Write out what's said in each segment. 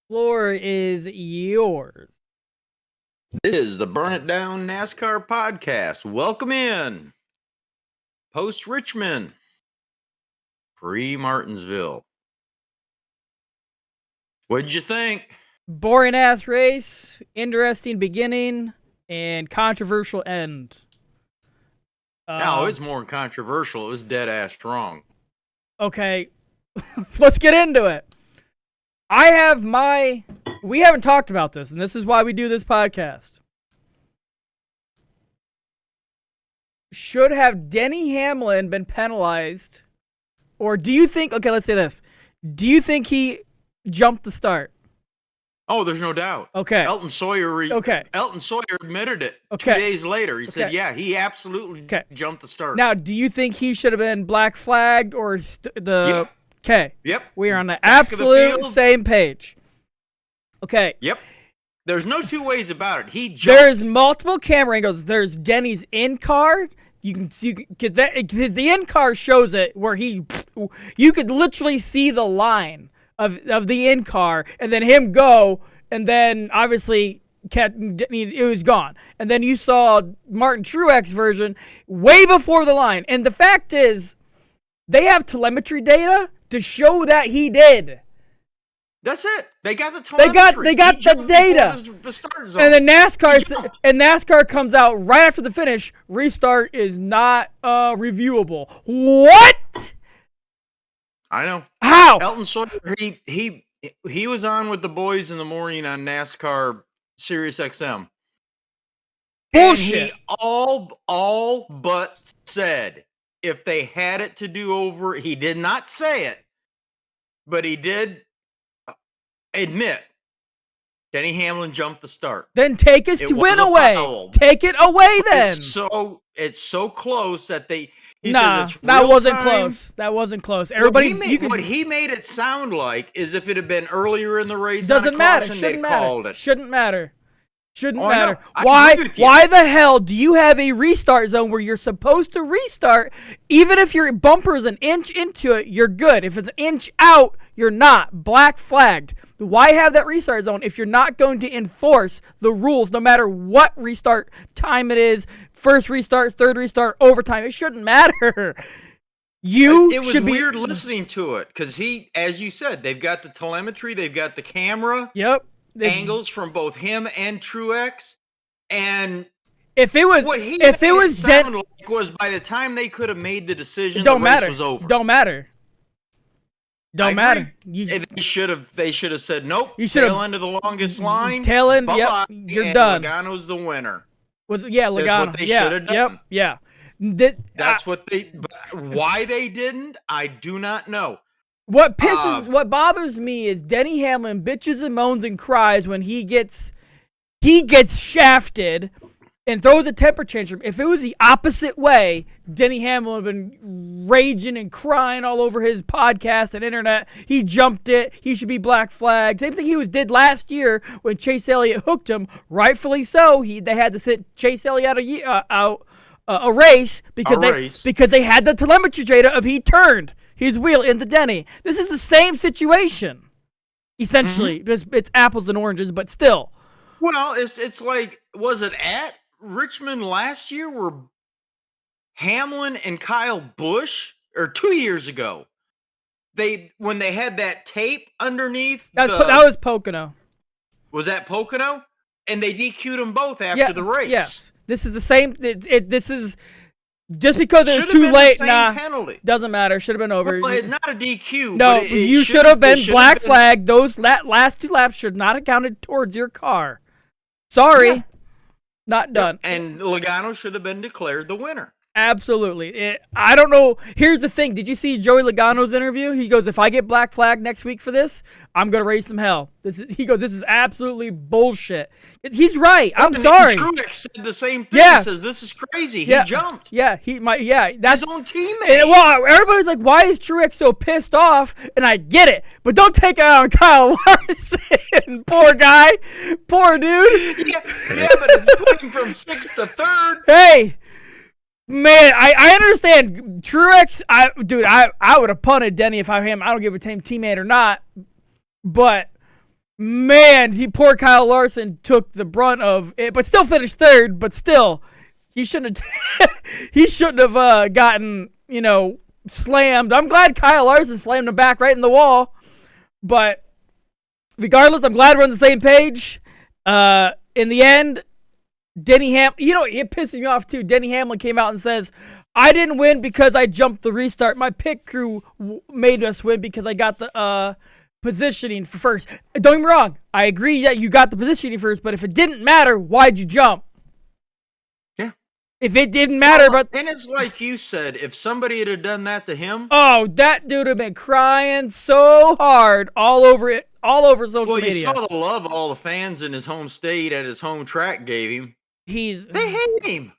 Floor is yours. This is the Burn It Down NASCAR podcast. Welcome in. Post Richmond. Pre Martinsville. What'd you think? Boring ass race, interesting beginning, and controversial end. No, it's more controversial. It was dead ass wrong. Okay, let's get into it. We haven't talked about this, and this is why we do this podcast. Should have Denny Hamlin been penalized? Or do you think, okay, let's say this. Do you think he jumped the start? Oh, there's no doubt. Okay. Elton Sawyer admitted it 2 days later. He said, yeah, he absolutely jumped the start. Now, do you think he should have been black flagged or the... Okay. Yep. We are on the absolute same page. Okay. Yep. There's no two ways about it. He jumped. There's multiple camera angles. There's Denny's in-car. You can see, because the in-car shows it where you could literally see the line of the in-car and then him go, and then obviously it was gone. And then you saw Martin Truex version way before the line. And the fact is, they have telemetry data to show that he did. That's it. They got the telemetry. They got the data. The start zone. And then NASCAR comes out right after the finish. Restart is not reviewable. What? I know. How? Elton Sawyer, he was on with the boys in the morning on NASCAR Sirius XM. Bullshit. And he all but said if they had it to do over, he did not say it, but he did admit Denny Hamlin jumped the start. Then take his win away. Foul. Take it away then. It's so close that they... That wasn't close. That wasn't close. Everybody, what he made it sound like is if it had been earlier in the race. Doesn't matter. Shouldn't matter. Why the hell do you have a restart zone where you're supposed to restart? Even if your bumper is an inch into it, you're good. If it's an inch out, you're not. Black flagged. Why have that restart zone if you're not going to enforce the rules no matter what restart time it is? First restart, third restart, overtime. It shouldn't matter. It was weird listening to it because as you said, they've got the telemetry, they've got the camera. Yep. Angles from both him and Truex, and if it was by the time they could have made the decision, the race was over. Don't matter. They should have said nope. You should tail end of the longest line. Tail end. Yep. You're done. Logano's the winner. Logano. That's what they should have done. Yeah. Why they didn't, I do not know. What bothers me is Denny Hamlin bitches and moans and cries when he gets shafted and throws a temper tantrum. If it was the opposite way, Denny Hamlin would have been raging and crying all over his podcast and internet. He jumped it. He should be black flagged. Same thing he did last year when Chase Elliott hooked him. Rightfully so. They had to sit Chase Elliott out a race because they had the telemetry data of he turned his wheel into Denny. This is the same situation, essentially. Mm-hmm. It's apples and oranges, but still. Well, it's like, was it at Richmond last year where Hamlin and Kyle Busch, or 2 years ago, when they had that tape underneath? That was Pocono. Was that Pocono? And they DQ'd them both after the race. Yes. This is the same. This is... Just because it was too late, penalty. Doesn't matter. Should have been over. Well, it's not a DQ. No, you should have been black flagged. Those last two laps should not have counted towards your car. Sorry, not done. And Logano should have been declared the winner. Absolutely. I don't know. Here's the thing. Did you see Joey Logano's interview? He goes, if I get black flagged next week for this, I'm going to raise some hell. He goes, this is absolutely bullshit. He's right. I'm sorry. Truex said the same thing. He says, this is crazy. He jumped. That's his own teammate. Well, everybody's like, why is Truex so pissed off? And I get it. But don't take it out on Kyle Larson. Poor guy. Poor dude. Yeah, but if you put him from 6th to 3rd. Hey. Man, I understand Truex. I would have punted Denny if I were him. I don't give a teammate or not, but Man, poor Kyle Larson took the brunt of it, but still finished third. But still, he shouldn't have. He shouldn't have gotten slammed. I'm glad Kyle Larson slammed him back right in the wall. But regardless, I'm glad we're on the same page. In the end, Denny it pisses me off too. Denny Hamlin came out and says, "I didn't win because I jumped the restart. My pit crew made us win because I got the positioning for first." Don't get me wrong. I agree that you got the positioning first, but if it didn't matter, why'd you jump? Yeah. If it didn't matter, but and it's like you said, if somebody had done that to him, that dude would have been crying so hard all over social media. You saw the love all the fans in his home state at his home track gave him. They hate him.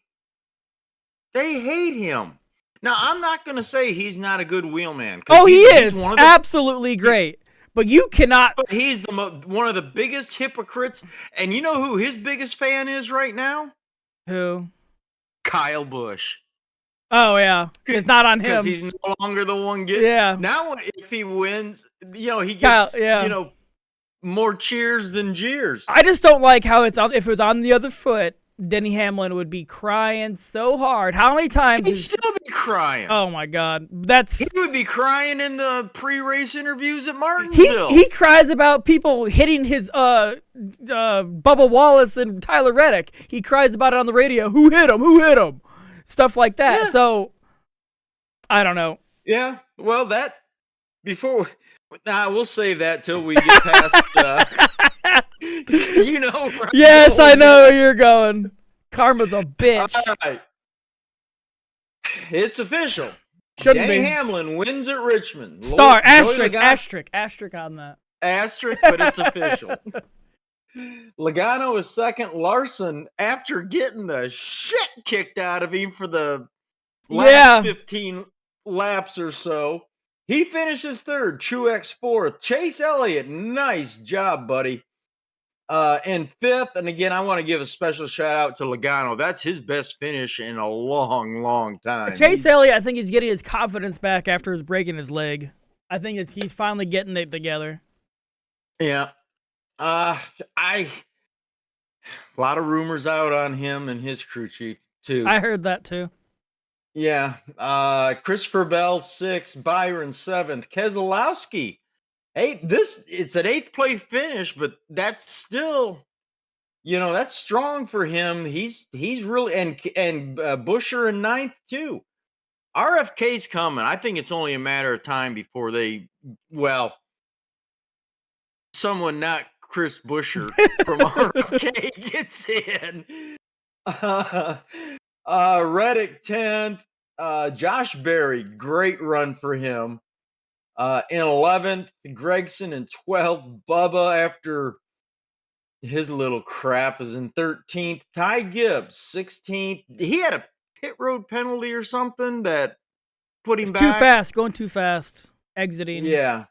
They hate him. Now, I'm not going to say he's not a good wheelman. Oh, he is absolutely great. But you cannot. But he's one of the biggest hypocrites. And you know who his biggest fan is right now? Who? Kyle Busch. Oh, yeah. It's not on him. Because he's no longer the one getting. Yeah. Now, if he wins, he gets, more cheers than jeers. I just don't like how if it was on the other foot, Denny Hamlin would be crying so hard. How many times? He'd still be crying. Oh my God, he would be crying in the pre-race interviews at Martinsville. He cries about people hitting his Bubba Wallace and Tyler Reddick. He cries about it on the radio. Who hit him? Who hit him? Stuff like that. Yeah. So I don't know. Yeah. Well, we'll save that till we get past. Yes, I know where you're going. Karma's a bitch. All right. It's official. Shouldn't Denny be. Hamlin wins at Richmond. Asterisk on that. Asterisk, but it's official. Logano is second. Larson, after getting the shit kicked out of him for the last 15 laps or so, he finishes third. Truex fourth. Chase Elliott, nice job, buddy. And fifth, and again, I want to give a special shout out to Logano. That's his best finish in a long, long time. Chase Elliott, I think he's getting his confidence back after his breaking his leg. I think he's finally getting it together. Yeah. A lot of rumors out on him and his crew chief too. I heard that too. Yeah. Christopher Bell 6th, Byron 7th, Keselowski. It's an 8th place finish, but that's still, that's strong for him. He's really, and Buescher in 9th too. RFK's coming. I think it's only a matter of time before someone not Chris Buescher from RFK gets in. Reddick 10th, Josh Berry, great run for him. In 11th, Gregson in 12th. Bubba, after his little crap, is in 13th. Ty Gibbs, 16th. He had a pit road penalty or something that put him back. Too fast, going too fast, exiting. Yeah.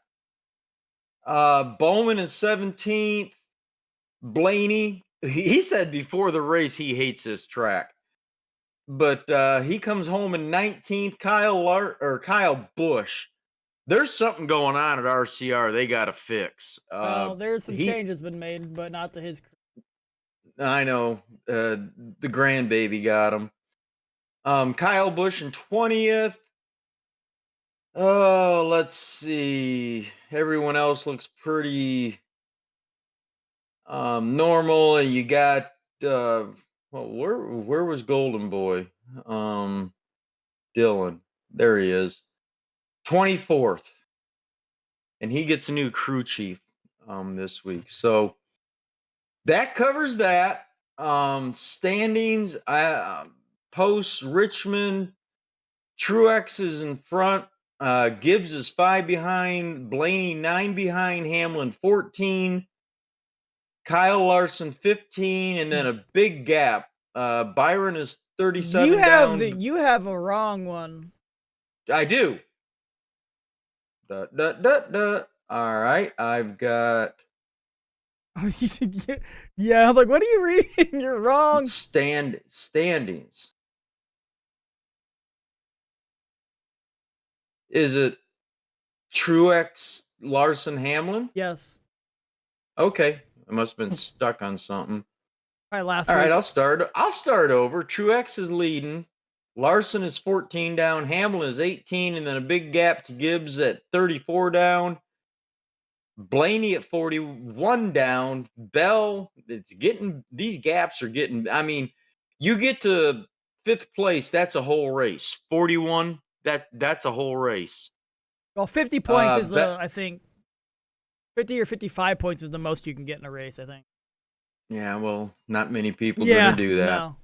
Bowman is 17th. Blaney, he said before the race he hates this track. But he comes home in 19th. Kyle Busch. There's something going on at RCR they got to fix. Well, there's some changes been made, but not to his crew. I know. The grandbaby got him. Kyle Busch in 20th. Oh, let's see. Everyone else looks pretty normal. And you got where was Golden Boy? Dylan. There he is. 24th. And he gets a new crew chief this week. So that covers that. Standings, post Richmond, Truex is in front. Gibbs is 5 behind. Blaney 9 behind. Hamlin 14. Kyle Larson 15, and then a big gap. Byron is 37 down. You have a wrong one. I do. All right, I've got. Yeah, I'm like, what are you reading? You're wrong. Standings. Is it Truex, Larson, Hamlin? Yes. Okay. I must have been stuck on something. Probably last All week. right, I'll start over. Truex is leading. Larson is 14 down. Hamlin is 18, and then a big gap to Gibbs at 34 down. Blaney at 41 down. Bell, these gaps are getting, I mean, you get to fifth place, that's a whole race. 41, that's a whole race. Well, 50 points is, Be- I think, 50 or 55 points is the most you can get in a race, I think. yeah, well, not many people gonna do that. No.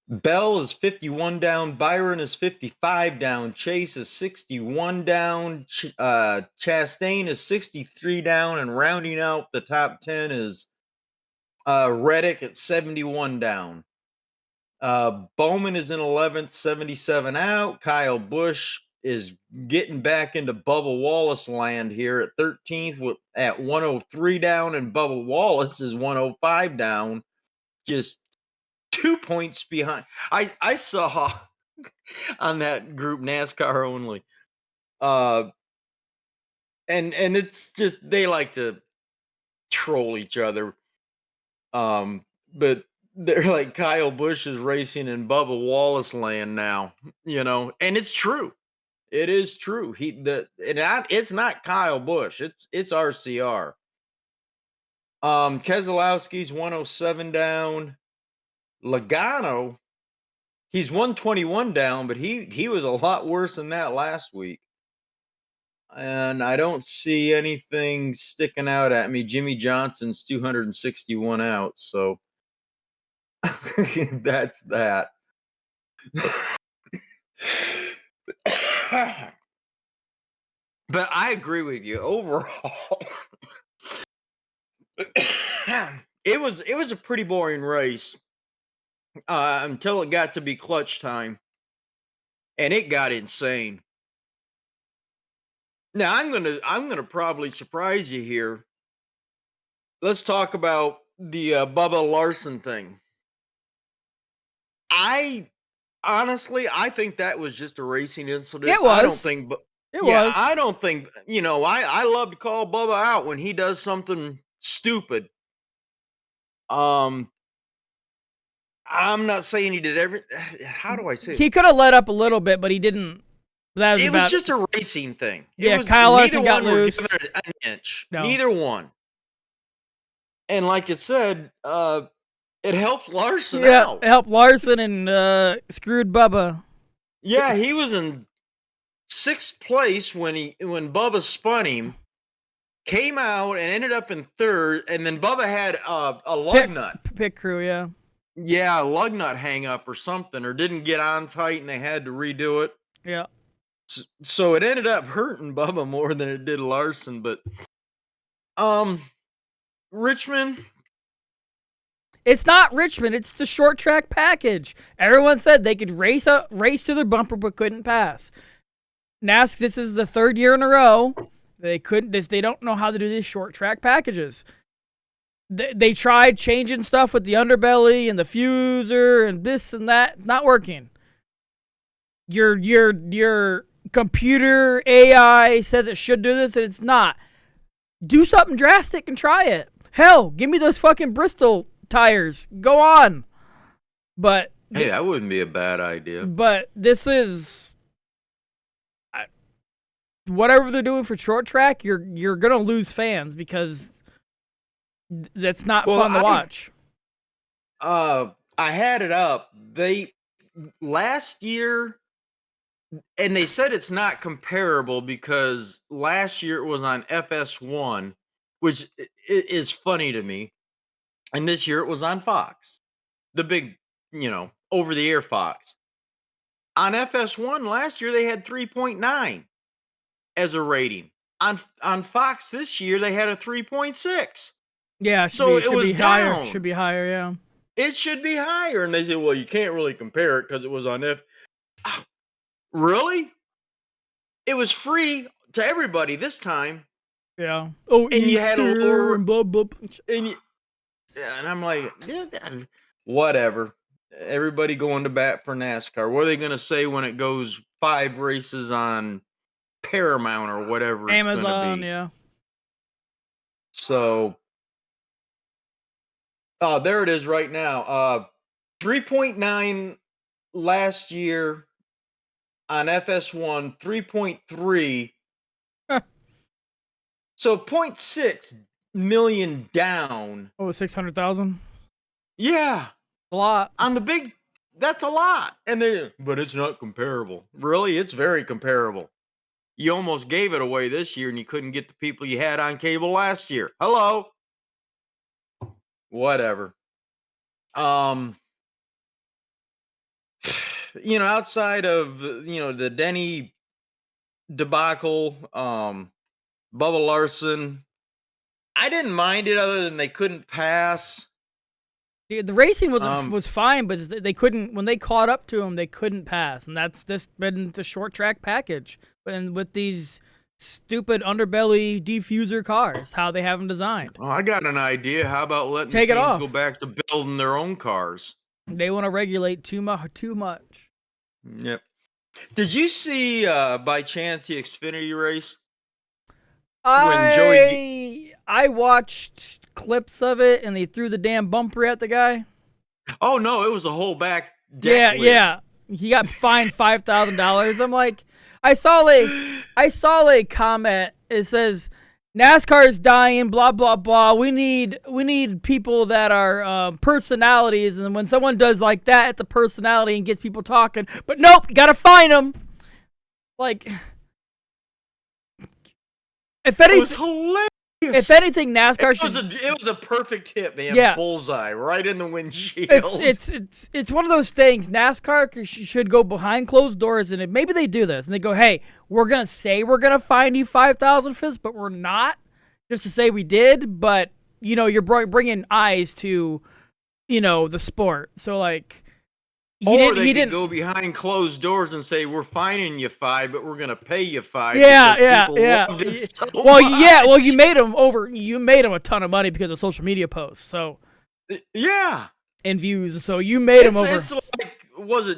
Bell is 51 down. Byron is 55 down. Chase is 61 down. Chastain is 63 down. And rounding out the top 10 is Reddick at 71 down. Bowman is in 11th, 77 out. Kyle Busch is getting back into Bubba Wallace land here at 13th at 103 down. And Bubba Wallace is 105 down. Just 2 points behind. I saw on that group NASCAR only. And it's just they like to troll each other. But they're like Kyle Busch is racing in Bubba Wallace land now, and it's true. It is true. It's not Kyle Busch. It's RCR. Keselowski's 107 down. Logano, he's 121 down, but he was a lot worse than that last week. And I don't see anything sticking out at me. Jimmy Johnson's 261 out, so that's that. But I agree with you overall. It was a pretty boring race until it got to be clutch time, and it got insane. Now I'm gonna probably surprise you here. Let's talk about the Bubba Larson thing. I think that was just a racing incident. It was. I don't think. It was. I don't think. I love to call Bubba out when he does something stupid. I'm not saying he did how do I say it? He could have let up a little bit, but he didn't. It was just a racing thing. Yeah, Kyle Larson got loose. An inch. No. Neither one. And like I said, it helped Larson out. It helped Larson and screwed Bubba. Yeah, he was in 6th place when Bubba spun him. Came out and ended up in 3rd, and then Bubba had a lug nut. Pit crew, yeah. Yeah, a lug nut hang up or something, or didn't get on tight and they had to redo it. Yeah. So it ended up hurting Bubba more than it did Larson, but Richmond. It's not Richmond, it's the short track package. Everyone said they could race to their bumper but couldn't pass. This is the 3rd year in a row. They don't know how to do these short track packages. They tried changing stuff with the underbelly and the fuser and this and that. Not working. Your computer AI says it should do this and it's not. Do something drastic and try it. Hell, give me those fucking Bristol tires. Go on. But hey, that wouldn't be a bad idea. But this is whatever they're doing for short track, you're gonna lose fans because that's not fun to watch. I had it up. Last year, and they said it's not comparable because last year it was on FS1, which is funny to me. And this year it was on Fox, the big, over-the-air Fox. On FS1 last year they had 3.9 as a rating. On Fox this year they had a 3.6. Yeah, so it was higher. down. Should be higher, yeah. It should be higher. And they said, well, you can't really compare it because it was on Really? It was free to everybody this time. Yeah. Oh, and you had a lower, and blah, blah, blah. And I'm like, whatever. Everybody going to bat for NASCAR. What are they going to say when it goes 5 races on Paramount or whatever it's Amazon, going to be? Yeah. So, oh, there it is right now. 3.9 last year on FS1, 3.3. So 0.6 million down. Oh, 600,000. Yeah. A lot. On the big, that's a lot. But it's not comparable. Really, it's very comparable. You almost gave it away this year and you couldn't get the people you had on cable last year. Hello. Whatever. Outside of the Denny debacle, Bubba Larson, I didn't mind it other than they couldn't pass. Yeah, the racing was fine, but they couldn't. When they caught up to him, they couldn't pass, and that's just been the short track package. And with these stupid underbelly diffuser cars, how they have them designed. Oh, I got an idea. How about letting Take it teams off. go back to building their own cars? They want to regulate too much. Yep. Did you see by chance the Xfinity race? I watched clips of it, and they threw the damn bumper at the guy. Oh no, it was a whole back deck. Yeah. He got fined $5,000. I'm like, I saw a comment. It says, NASCAR is dying, blah blah blah. We need people that are personalities, and when someone does like that, it's a personality and gets people talking. But nope, you gotta fine them. Like, if anything, it was hilarious. If anything, NASCAR it was a perfect hit, man. Yeah. Bullseye right in the windshield. It's one of those things. NASCAR should go behind closed doors, and maybe they do this, and they go, "Hey, we're gonna say we're gonna fine you 5,000 for this, but we're not, just to say we did." But you're bringing eyes to, the sport. So like, he didn't go behind closed doors and say we're fining you 5, but we're gonna pay you 5. Yeah. So well, much. yeah. Well, you made them a ton of money because of social media posts. So yeah, and views. So you made them over. It's like, was it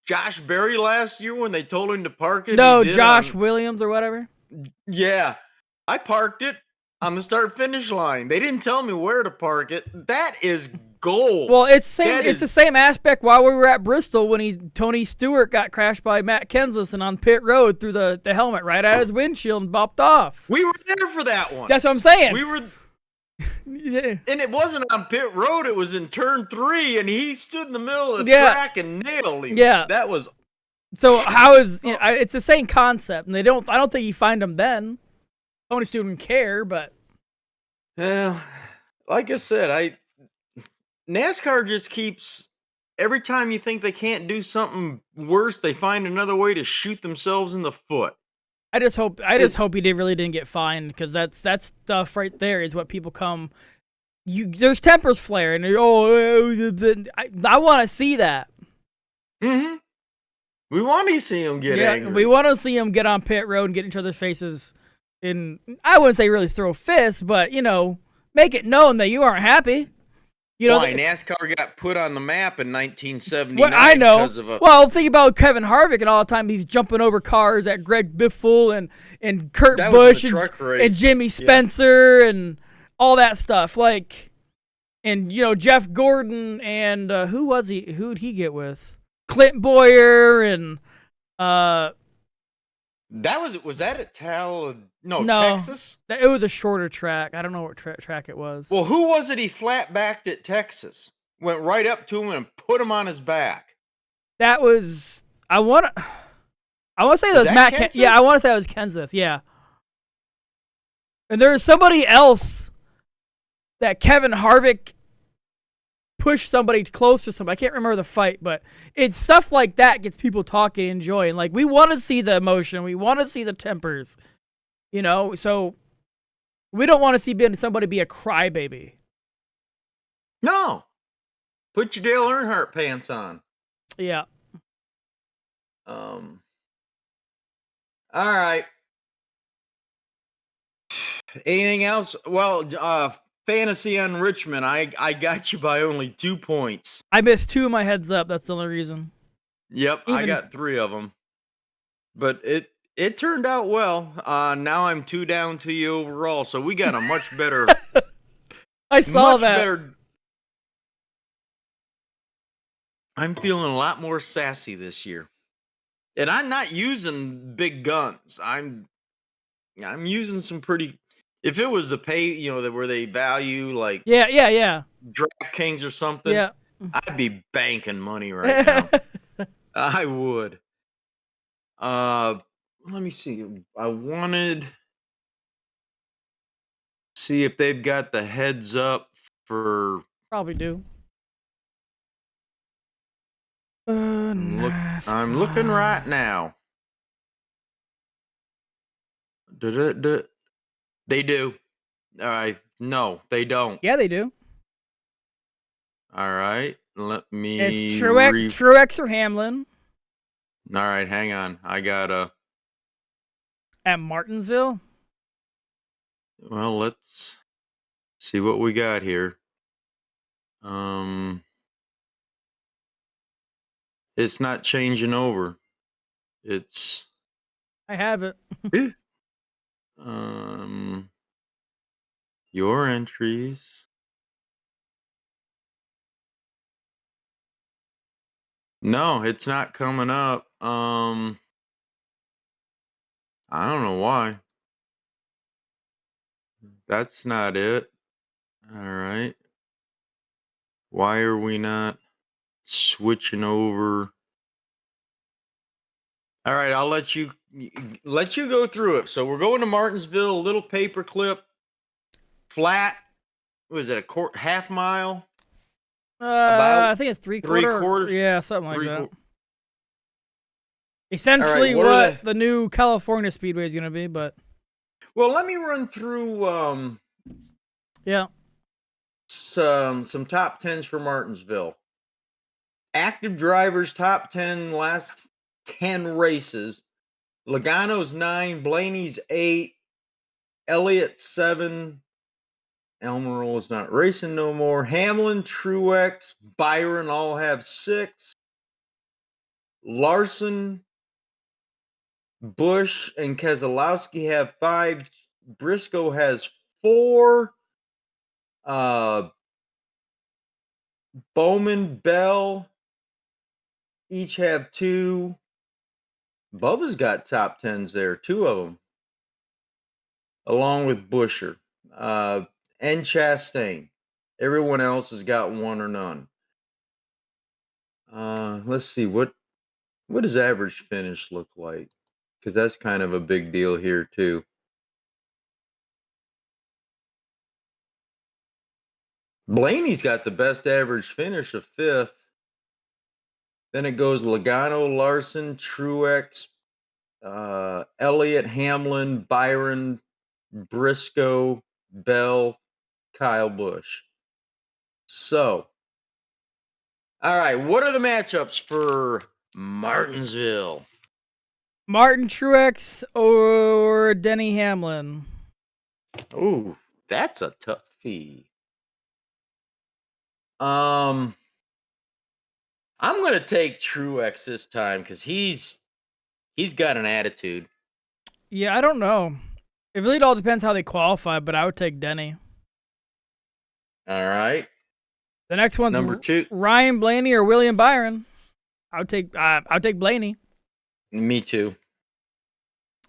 Josh Berry last year when they told him to park it? No, Josh Williams or whatever. Yeah, I parked it on the start finish line. They didn't tell me where to park it. That is gold. Well, it's the same aspect while we were at Bristol when Tony Stewart got crashed by Matt Kenseth on pit road through the helmet right out of his windshield and bopped off. We were there for that one. That's what I'm saying. We were, yeah. And it wasn't on pit road. It was in turn 3, and he stood in the middle of the track and nailed him. Yeah, that was. So how is it's the same concept, and I don't think you find them then. Tony Stewart didn't care, but like I said, NASCAR just keeps, every time you think they can't do something worse, they find another way to shoot themselves in the foot. I just hope he really didn't get fined, because that stuff right there is what people come. There's tempers flaring. I want to see that. Mm-hmm. We want to see them get angry. We want to see them get on pit road and get in each other's faces. And I wouldn't say really throw fists, but make it known that you aren't happy. Why NASCAR got put on the map in 1979? Well, I know. Well, think about Kevin Harvick and all the time he's jumping over cars at Greg Biffle and Kurt Busch and Jimmy Spencer and all that stuff. Like, and Jeff Gordon and who'd he get with? Clint Boyer and was that at Texas? It was a shorter track. I don't know what track it was. Well, who was it he flat backed at Texas? Went right up to him and put him on his back. That was I want to say that was Matt Kenseth? Yeah, I want to say it was Kenseth. Yeah. And there was somebody else that Kevin Harvick pushed somebody close to somebody. I can't remember the fight, but it's stuff like that gets people talking and enjoying. Like, we want to see the emotion. We want to see the tempers. So we don't want to see somebody be a crybaby. No. Put your Dale Earnhardt pants on. Yeah. All right. Anything else? Well, fantasy on Richmond. I got you by only 2 points. I missed 2 of my heads up. That's the only reason. Yep, I got 3 of them. But it it turned out well. Now I'm 2 down to you overall, so we got a much better, I saw much that. better. I'm feeling a lot more sassy this year, and I'm not using big guns. I'm using some pretty. If it was the pay, where they value like Yeah. DraftKings or something, Yeah. I'd be banking money right now. I would. Let me see. I wanted see if they've got the heads up for. Probably do. I'm looking right NASCAR. now. Da-da-da. They do. All right. No, they don't. Yeah, they do. All right. Let It's me Truex or Hamlin All right, hang on. I gotta. at Martinsville. Well, let's see what we got here. Um, it's not changing over. It's I have it. eh, um your entries. No, it's not coming up. I don't know why. That's not it. All right. Why are we not switching over? All right, I'll let you go through it. So we're going to Martinsville, a little paperclip, flat. Was it a half mile? I About think it's three three quarter. quarters. Yeah, something like Three that. quarters. All right. Essentially, What are what they? the new California Speedway is going to be, but Well, let me run through yeah, some top tens for Martinsville. Active drivers top 10 last 10 races. Logano's 9, Blaney's 8, Elliott 7. Elmerol is not racing no more. Hamlin, Truex, Byron all have 6. Larson, Bush, and Keselowski have 5. Briscoe has 4. Uh, Bowman, Bell each have 2. Bubba's got top 10s there, 2 of them, along with Busher and Chastain. Everyone else has got 1 or none. Let's see what does average finish look like, because that's kind of a big deal here too. Blaney's got the best average finish of 5th. Then it goes Logano, Larson, Truex, Elliott, Hamlin, Byron, Briscoe, Bell, Kyle Busch. So, all right, what are the matchups for Martinsville? Martin Truex or Denny Hamlin. Oh, that's a tough fee. I'm gonna take Truex this time because he's got an attitude. Yeah, I don't know. It really all depends how they qualify, but I would take Denny. All right, The next one's number 2. Ryan Blaney or William Byron. I would take Blaney. Me too.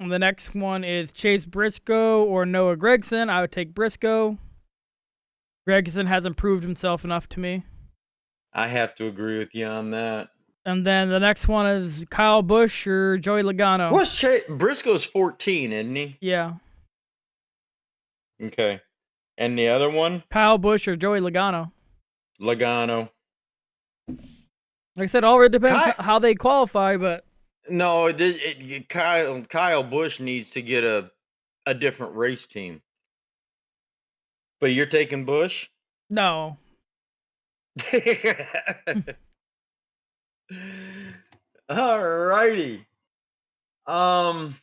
And the next one is Chase Briscoe or Noah Gragson. I would take Briscoe. Gragson hasn't proved himself enough to me. I have to agree with you on that. And then the next one is Kyle Busch or Joey Logano. What's Briscoe's 14, isn't he? Yeah. Okay. And the other one? Kyle Busch or Joey Logano. Logano. Like I said, all it depends how they qualify, but No, Kyle Busch needs to get a different race team. But you're taking Busch? no. All righty. I'm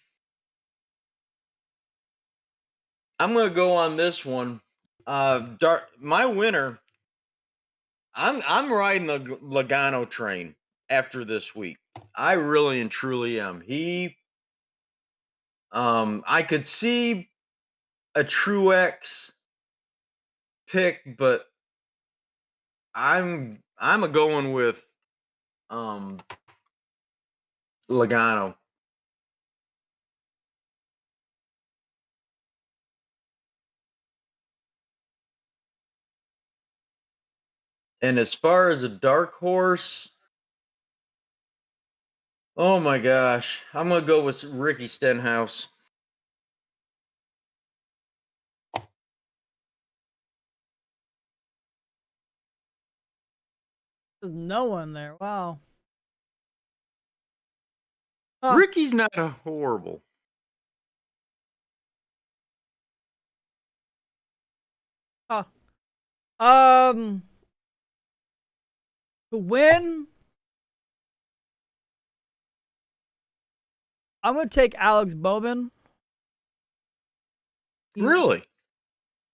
gonna go on this one. My winner. I'm riding the Logano train after this week. I really and truly am. I could see a Truex pick, but I'm a going with Logano. And as far as a dark horse, oh my gosh, I'm gonna go with Ricky Stenhouse. There's no one there. Wow. Ricky's not a horrible. Huh. To win, I'm gonna take Alex Bowman. Really?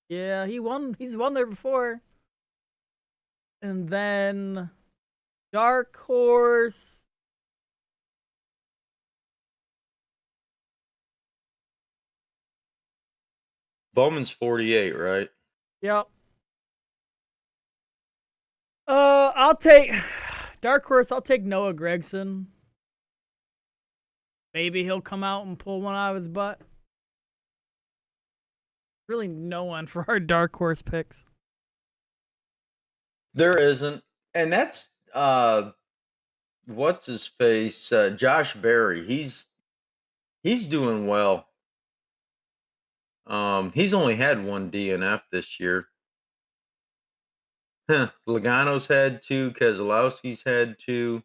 Yeah, he won. He's won there before. And then dark horse. Bowman's 48, right? Yep. I'll take dark horse. I'll take Noah Gragson. Maybe he'll come out and pull one out of his butt. Really, no one for our dark horse picks. There isn't, and that's what's his face? Josh Berry. He's doing well. He's only had one DNF this year. Logano's had 2. Keselowski's had 2.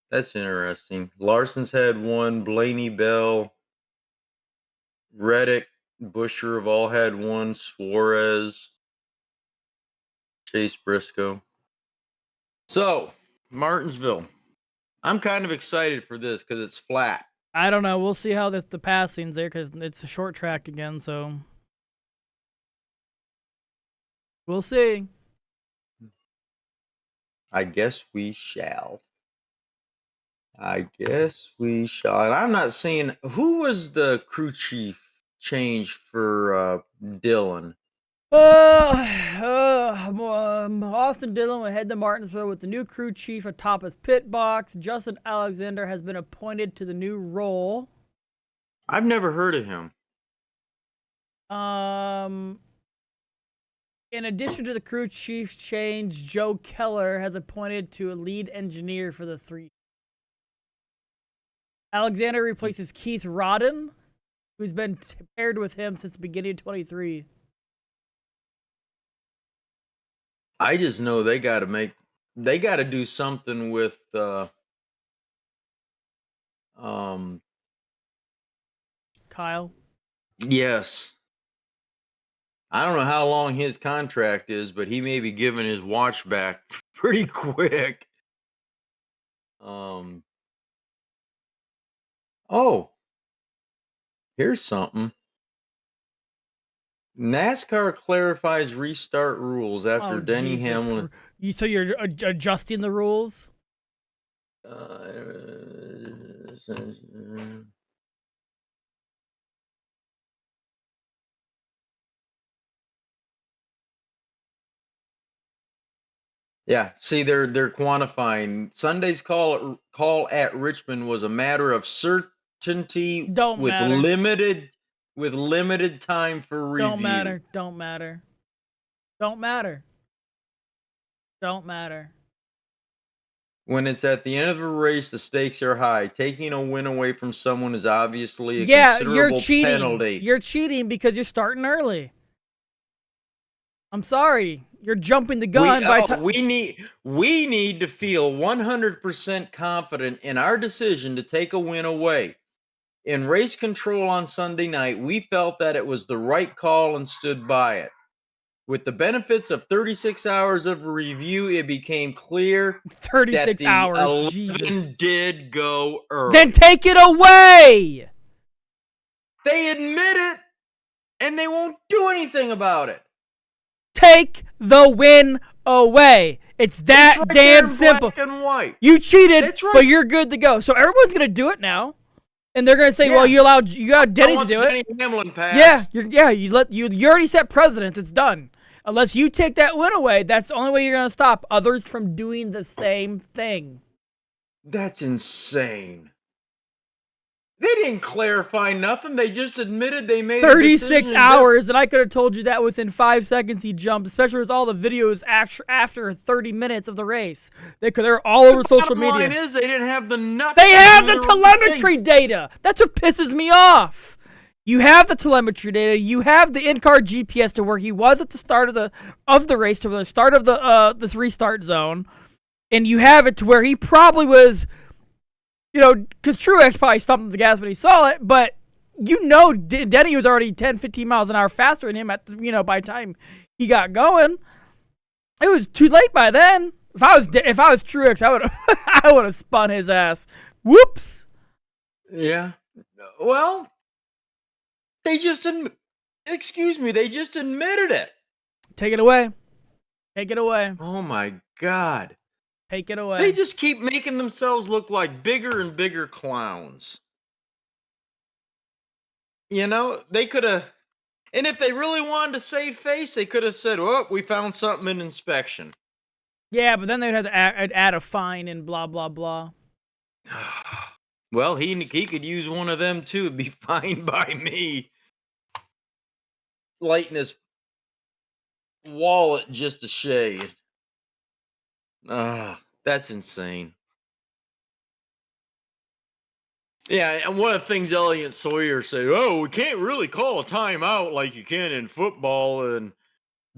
That's interesting. Larson's had 1. Blaney Bell, Reddick, Busher have all had 1. Suarez, Chase Briscoe. So, Martinsville. I'm kind of excited for this because it's flat. I don't know. We'll see how the passing's there because it's a short track again. So we'll see. I guess we shall. And I'm not seeing who was the crew chief change for Dylan. Austin Dillon will head to Martinsville with the new crew chief atop his pit box. Justin Alexander has been appointed to the new role. I've never heard of him. In addition to the crew chief's change, Joe Keller has appointed to a lead engineer for the 3. Alexander replaces Keith Rodden, who's been paired with him since the beginning of 23. I just know they got to do something with Kyle. Yes. I don't know how long his contract is, but he may be giving his watch back pretty quick. Oh, here's something. NASCAR clarifies restart rules after Denny Hamlin. So you're adjusting the rules? Yeah, see, they're quantifying Sunday's call at Richmond was a matter of certainty with limited time for review. Don't matter. When it's at the end of a race, the stakes are high. Taking a win away from someone is obviously a considerable penalty. You're cheating because you're starting early. I'm sorry. You're jumping the gun. We need to feel 100% confident in our decision to take a win away. In race control on Sunday night, we felt that it was the right call and stood by it. With the benefits of 36 hours of review, it became clear 36 that hours. the 11 Jesus. did go early. Then take it away. They admit it, and they won't do anything about it. Take the win away. It's that right damn simple. Black and white. You cheated, That's right. but you're good to go. So everyone's going to do it now. And they're gonna say, well, you allowed Denny to do it. Denny Hamlin pass. You already set precedent. It's done. Unless you take that win away, that's the only way you're gonna stop others from doing the same thing. That's insane. They didn't clarify nothing. They just admitted they made 36 hours, and I could have told you that within 5 seconds he jumped, especially with all the videos after 30 minutes of the race. They're all over social media. The line is they didn't have the nuts. They have the telemetry data. That's what pisses me off. You have the telemetry data. You have the in-car GPS to where he was at the start of the race, to the start of this restart zone, and you have it to where he probably was. Because Truex probably stomped on the gas when he saw it, but Denny was already 10, 15 miles an hour faster than him by the time he got going. It was too late by then. If I was Truex, I would have spun his ass. Whoops. Yeah. Well, they just admitted it. Take it away. Take it away. Oh my God. Take it away. They just keep making themselves look like bigger and bigger clowns. They could have, and if they really wanted to save face, they could have said, "Oh, we found something in inspection." Yeah, but then they'd have to add a fine and blah blah blah. Well, he could use one of them too. It'd be fine by me. Lighten his wallet just a shade. That's insane. Yeah, and one of the things Elliott Sawyer said, we can't really call a timeout like you can in football and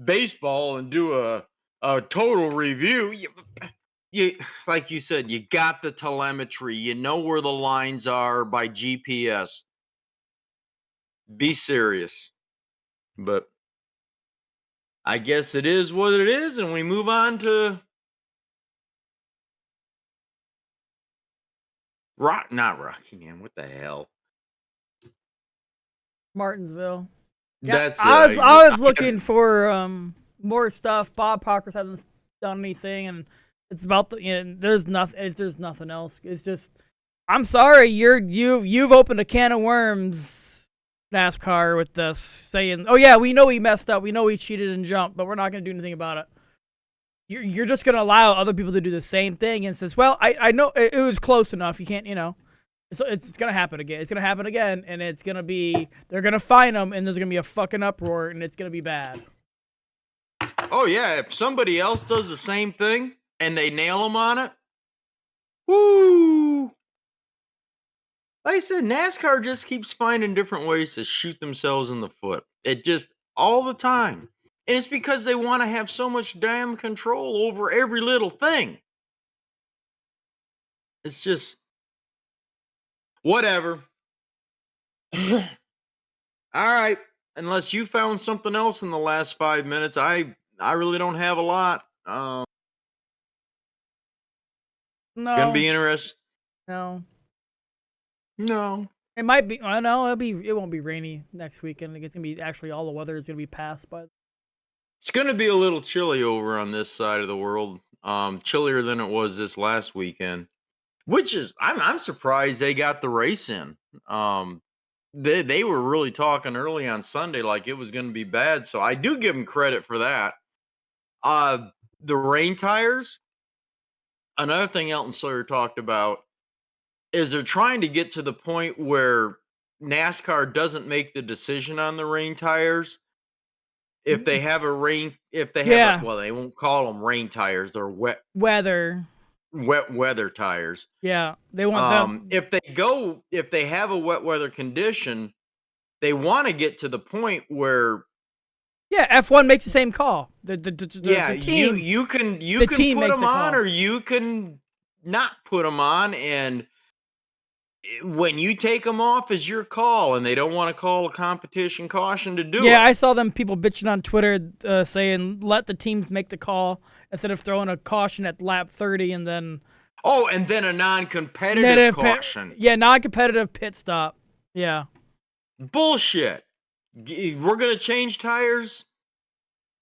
baseball and do a total review. You like you said, you got the telemetry. You know where the lines are by GPS. Be serious. But I guess it is what it is, and we move on to not Rockingham. What the hell? Martinsville. Yeah, I was looking for more stuff. Bob Parker's hasn't done anything, and it's about there's nothing else. It's just, I'm sorry, you've opened a can of worms, NASCAR, with this saying, oh yeah, we know he messed up, we know he cheated and jumped, but we're not going to do anything about it. You're just going to allow other people to do the same thing and says, well, I know it was close enough. You can't, it's going to happen again. It's going to happen again, and it's going to be, they're going to fine them, and there's going to be a fucking uproar, and it's going to be bad. Oh, yeah. If somebody else does the same thing and they nail them on it, woo! Like I said, NASCAR just keeps finding different ways to shoot themselves in the foot. It just, all the time. And it's because they want to have so much damn control over every little thing. It's just, whatever. All right. Unless you found something else in the last 5 minutes, I really don't have a lot. No. Gonna be interesting. No. It might be. I know it won't be rainy next weekend. It's gonna be actually all the weather is gonna be passed by. It's going to be a little chilly over on this side of the world. Chillier than it was this last weekend, which is, I'm surprised they got the race in. They were really talking early on Sunday like it was going to be bad. So I do give them credit for that. The rain tires, another thing Elton Sawyer talked about is they're trying to get to the point where NASCAR doesn't make the decision on the rain tires. If they have well, they won't call them rain tires. They're wet weather tires. Yeah, they want them. If they have a wet weather condition, they want to get to the point where F1 makes the same call. The team, you can put them on or you can not put them on, and when you take them off is your call, and they don't want to call a competition caution to do it. Yeah, I saw them people bitching on Twitter saying let the teams make the call instead of throwing a caution at lap 30 and then a non-competitive caution. Non-competitive pit stop. Yeah. Bullshit. We're going to change tires.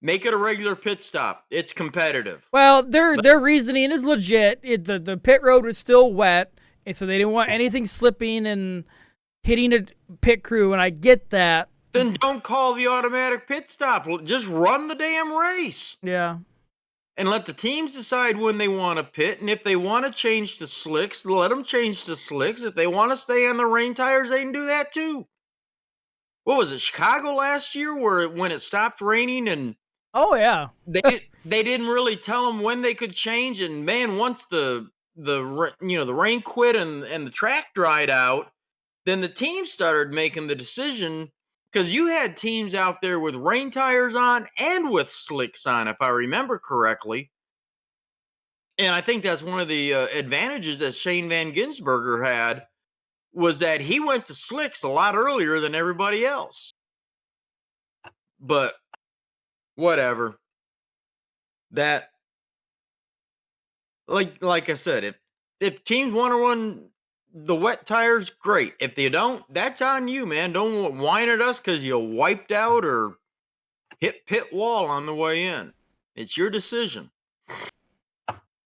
Make it a regular pit stop. It's competitive. Well, their reasoning is legit. The pit road was still wet. And so they didn't want anything slipping and hitting a pit crew, and I get that. Then don't call the automatic pit stop. Just run the damn race. Yeah. And let the teams decide when they want to pit. And if they want to change to slicks, let them change to slicks. If they want to stay on the rain tires, they can do that too. What was it, Chicago last year, when it stopped raining and Oh yeah. they didn't really tell them when they could change. And man, once the rain quit and the track dried out, then the team started making the decision, because you had teams out there with rain tires on and with slicks on, if I remember correctly. And I think that's one of the advantages that Shane Van Gisbergen had, was that he went to slicks a lot earlier than everybody else. But whatever. That, like I said, if teams want to run the wet tires, great. If they don't, that's on you, man. Don't whine at us because you wiped out or hit pit wall on the way in. It's your decision.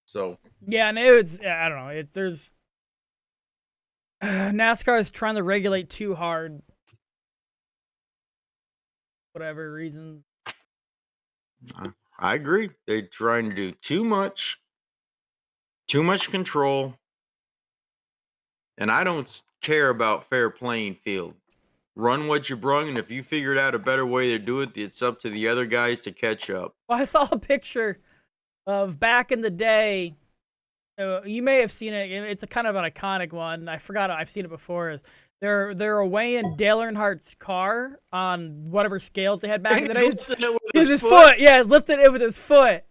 So yeah, and it's, I don't know. There's NASCAR is trying to regulate too hard, whatever reasons. I agree. They're trying to do too much control, and I don't care about fair playing field. Run what you brung, and if you figured out a better way to do it, it's up to the other guys to catch up. Well, I saw a picture of back in the day. You may have seen it. It's a kind of an iconic one. I forgot. I've seen it before. They're away in Dale Earnhardt's car on whatever scales they had back in the day. Lifting it with his foot. Yeah, lifted it with his foot.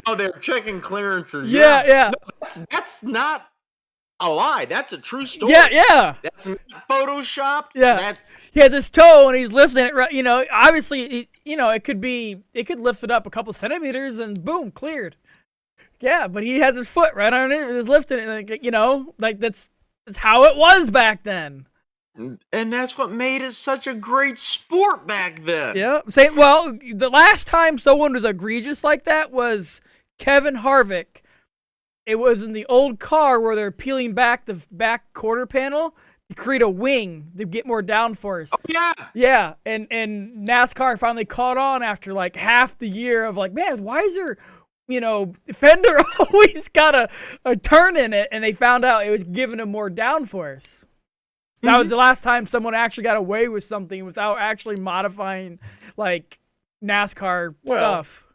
No, they're checking clearances. Yeah. No, that's not a lie. That's a true story. Yeah. That's not photoshopped. Yeah. He has his toe and he's lifting it. Right. Obviously, it could lift it up a couple centimeters and boom, cleared. Yeah, but he has his foot right on it. He's lifting it. That's how it was back then. And that's what made it such a great sport back then. Yeah. Well, the last time someone was egregious like that was Kevin Harvick. It was in the old car where they're peeling back the back quarter panel to create a wing to get more downforce. Oh, yeah. Yeah. And NASCAR finally caught on after like half the year of like, man, why is there, fender always got a turn in it? And they found out it was giving them more downforce. That was the last time someone actually got away with something without actually modifying, like, NASCAR stuff.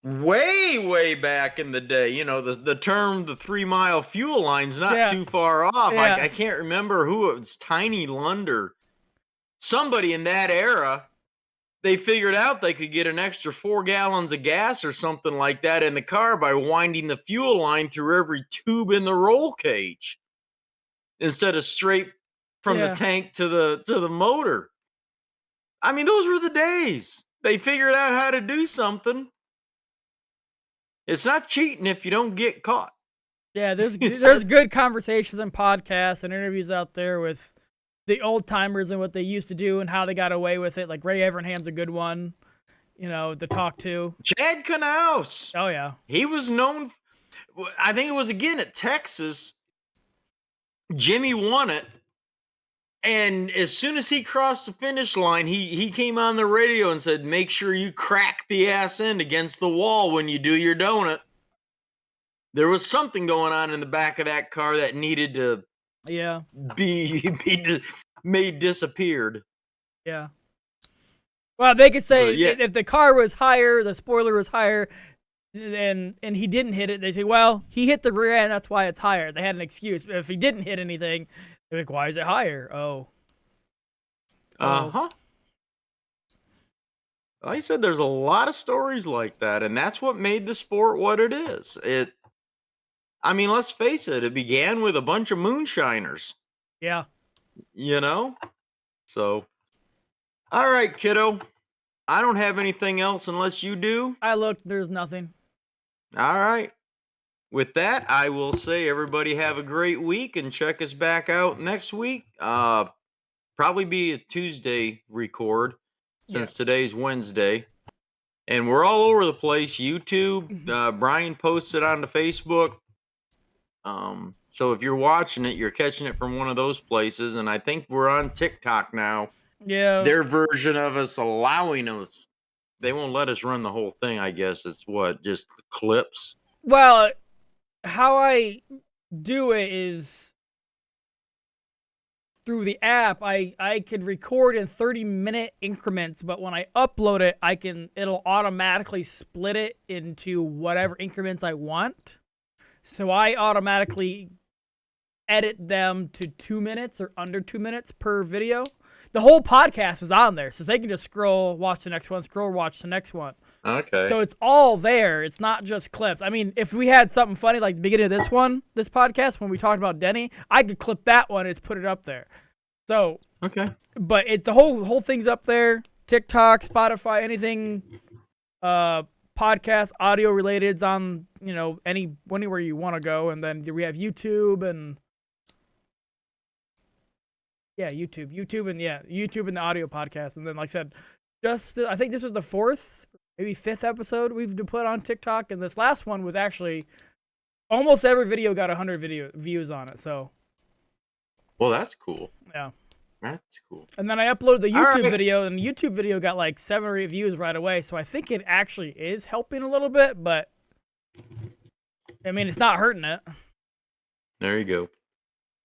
Way back in the day, the term, the 3 mile fuel line's not too far off. Yeah. I can't remember who it was, Tiny Lund or somebody in that era. They figured out they could get an extra 4 gallons of gas or something like that in the car by winding the fuel line through every tube in the roll cage instead of straight from the tank to the motor. I mean, those were the days. They figured out how to do something. It's not cheating if you don't get caught. Yeah, there's good conversations and podcasts and interviews out there with the old timers and what they used to do and how they got away with it. Like Ray Evernham's a good one, to talk to. Chad Knaus. Oh yeah, he was known. I think it was again at Texas. Jimmy won it. And as soon as he crossed the finish line, he came on the radio and said, make sure you crack the ass end against the wall when you do your donut. There was something going on in the back of that car that needed to be made disappeared. Yeah. Well, they could say if the car was higher, the spoiler was higher, and he didn't hit it, they say, well, he hit the rear end, that's why it's higher. They had an excuse. But if he didn't hit anything, they're like, why is it higher? Oh. Uh-huh. Like I said, there's a lot of stories like that, and that's what made the sport what it is. Let's face it, it began with a bunch of moonshiners. Yeah. So, all right, kiddo. I don't have anything else unless you do. I looked, there's nothing. All right. With that, I will say everybody have a great week and check us back out next week. Probably be a Tuesday record since today's Wednesday. And we're all over the place. YouTube, Brian posted on the Facebook. So if you're watching it, you're catching it from one of those places, and I think we're on TikTok now. Yeah. Their version of us allowing us, they won't let us run the whole thing, I guess. It's what, just clips? Well, how I do it is through the app. I could record in 30-minute increments, but when I upload it, it'll automatically split it into whatever increments I want. So I automatically edit them to 2 minutes or under 2 minutes per video. The whole podcast is on there, so they can just scroll, watch the next one, scroll, watch the next one. Okay. So it's all there. It's not just clips. I mean, if we had something funny like the beginning of this podcast, when we talked about Denny, I could clip that one and just put it up there. So, okay. But it's the whole thing's up there. TikTok, Spotify, anything podcast, audio related is on, anywhere you want to go. And then we have YouTube and YouTube and the audio podcast. And then, like I said, I think this was the 4th, maybe 5th episode we've put on TikTok. And this last one was actually almost every video got 100 views on it. So, well, that's cool. Yeah. That's cool. And then I uploaded the YouTube video, and the YouTube video got like 7 or 8 views right away. So I think it actually is helping a little bit, but I mean, it's not hurting it. There you go.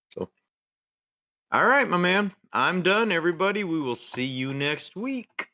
So, all right, my man. I'm done, everybody. We will see you next week.